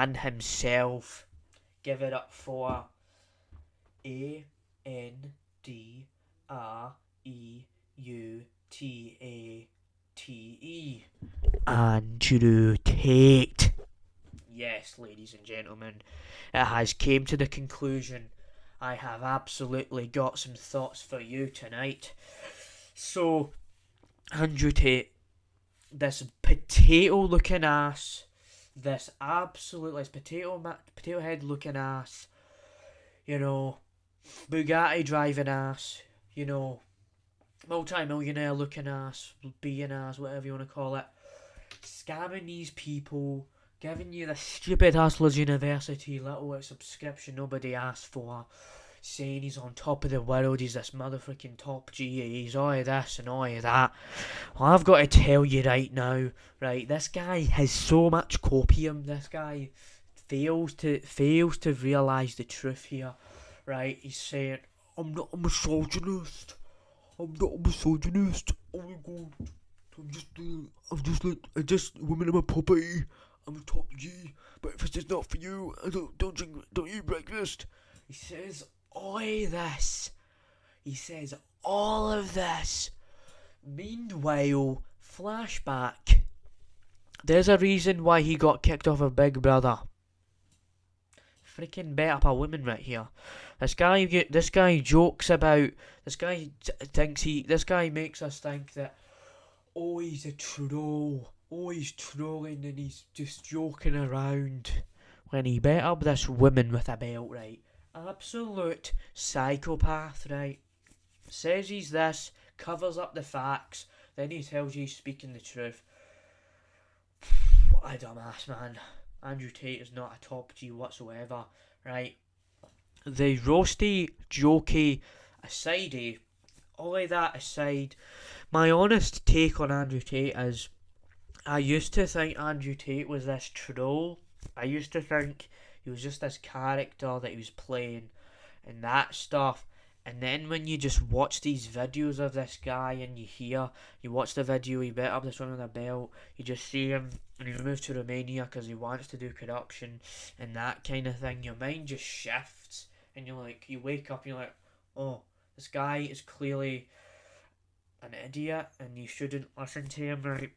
man himself. Give it up for Andrew Tate. Andrew Tate. Yes, ladies and gentlemen, it has came to the conclusion. I have absolutely got some thoughts for you tonight. So, Andrew Tate, this potato-looking ass, this potato head looking ass, you know, Bugatti driving ass, you know, multi-millionaire looking ass, being ass, whatever you want to call it, scamming these people, giving you the stupid Hustlers University little subscription nobody asked for, saying he's on top of the world, he's this motherfucking top G, he's all of this and all of that. Well, I've got to tell you right now, right, this guy has so much copium, this guy fails to realise the truth here, right? He's saying, I'm not a misogynist, oh my god, women are my property, I'm a top G, breakfast is not for you, don't eat breakfast. He says all of this. Meanwhile, flashback. There's a reason why he got kicked off of Big Brother. Freaking bet up a woman right here. This guy jokes about. This guy makes us think that, oh, he's a troll. Oh, he's trolling and he's just joking around. When he bet up this woman with a belt, right? Absolute psychopath, right? Says he's this, covers up the facts, then he tells you he's speaking the truth. What a dumbass, man. Andrew Tate is not a top G whatsoever, right? The roasty, jokey, aside, all of that aside, my honest take on Andrew Tate is, I used to think Andrew Tate was this troll. I used to think he was just this character that he was playing and that stuff. And then when you just watch these videos of this guy and you watch the video, he bet up this one with a belt, you just see him and he moves to Romania because he wants to do corruption and that kind of thing, your mind just shifts and you wake up and you're like, oh, this guy is clearly an idiot and you shouldn't listen to him, right?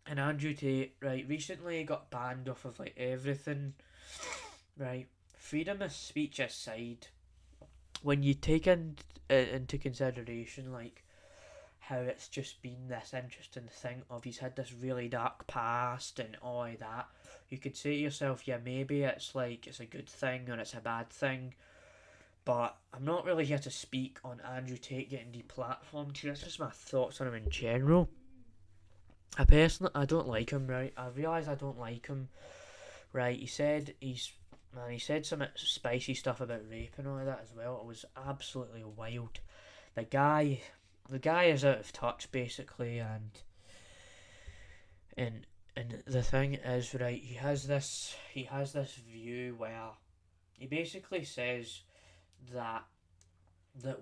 And Andrew Tate, right, recently got banned off of everything, right? Freedom of speech aside, when you take into consideration how it's just been this interesting thing of he's had this really dark past and all of that, you could say to yourself, yeah, maybe it's a good thing or it's a bad thing, but I'm not really here to speak on Andrew Tate getting deplatformed here. It's just my thoughts on him in general. I don't like him, right? I realise I don't like him, right? He said some spicy stuff about rape and all of that as well. It was absolutely wild. The guy is out of touch basically, and the thing is, right, he has this view where he basically says that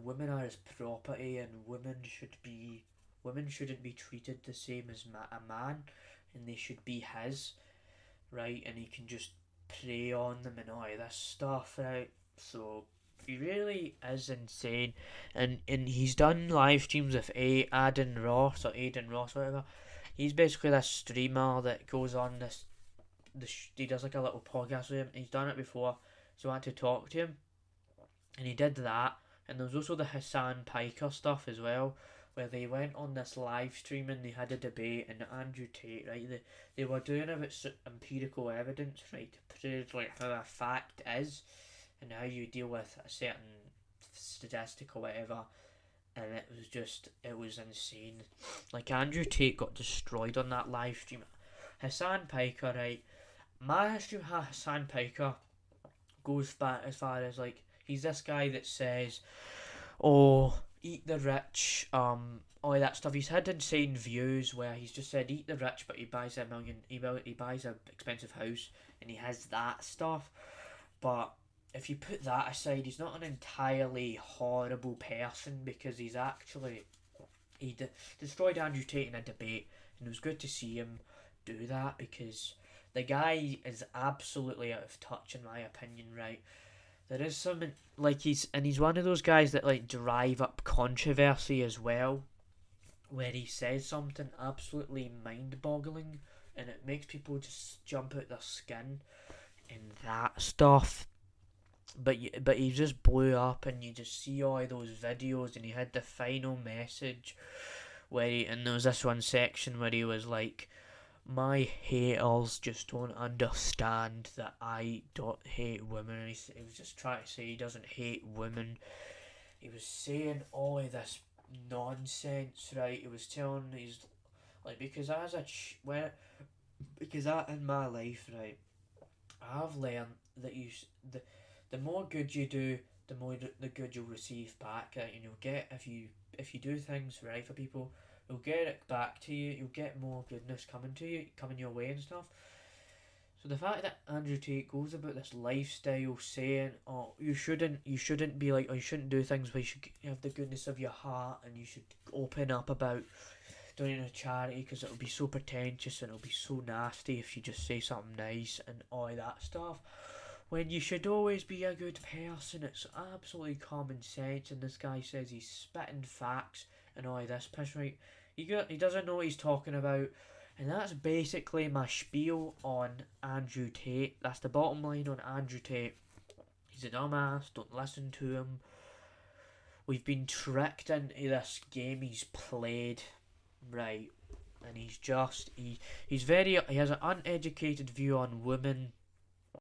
women are his property and women shouldn't be treated the same as a man, and they should be his, right? And he can just prey on them and all of this stuff, right? So he really is insane, and he's done live streams with Aiden Ross, whatever. He's basically this streamer that goes on he does a little podcast with him. He's done it before, so I wanted to talk to him, and he did that. And there was also the Hassan Piker stuff as well, where they went on this live stream and they had a debate, and Andrew Tate, right, they were doing it with empirical evidence, right, to prove how a fact is and how you deal with a certain statistic or whatever, and it was insane. Andrew Tate got destroyed on that live stream. Hassan Piker, right, my history with Hassan Piker goes back as far as he's this guy that says, oh, eat the rich, all that stuff. He's had insane views where he's just said eat the rich, but he buys he buys a expensive house and he has that stuff. But if you put that aside, he's not an entirely horrible person, because he destroyed Andrew Tate in a debate, and it was good to see him do that, because The guy is absolutely out of touch in my opinion, right? There is something like he's one of those guys that like drive up controversy as well, where he says something absolutely mind-boggling, and it makes people just jump out their skin and that stuff. But he just blew up, and you just see all those videos, and he had the final message where and there was this one section where he was like, "My haters just don't understand that I don't hate women." And he was just trying to say he doesn't hate women. He was saying all of this nonsense, right? He was telling these like because I in my life, right, I've learned that the more good you do, the more the good you'll receive back. Right? And you'll get if you do things right for people, you'll get it back to you. You'll get more goodness coming your way and stuff. So the fact that Andrew Tate goes about this lifestyle saying, "Oh, you shouldn't be like, or you shouldn't do things, but you should have the goodness of your heart, and you should open up about donating to charity because it'll be so pretentious and it'll be so nasty if you just say something nice and all that stuff." When you should always be a good person, it's absolutely common sense. And this guy says he's spitting facts and all this piss, right? He doesn't know what he's talking about. And that's basically my spiel on Andrew Tate. That's the bottom line on Andrew Tate. He's a dumbass, don't listen to him. We've been tricked into this game he's played, right? And he has an uneducated view on women,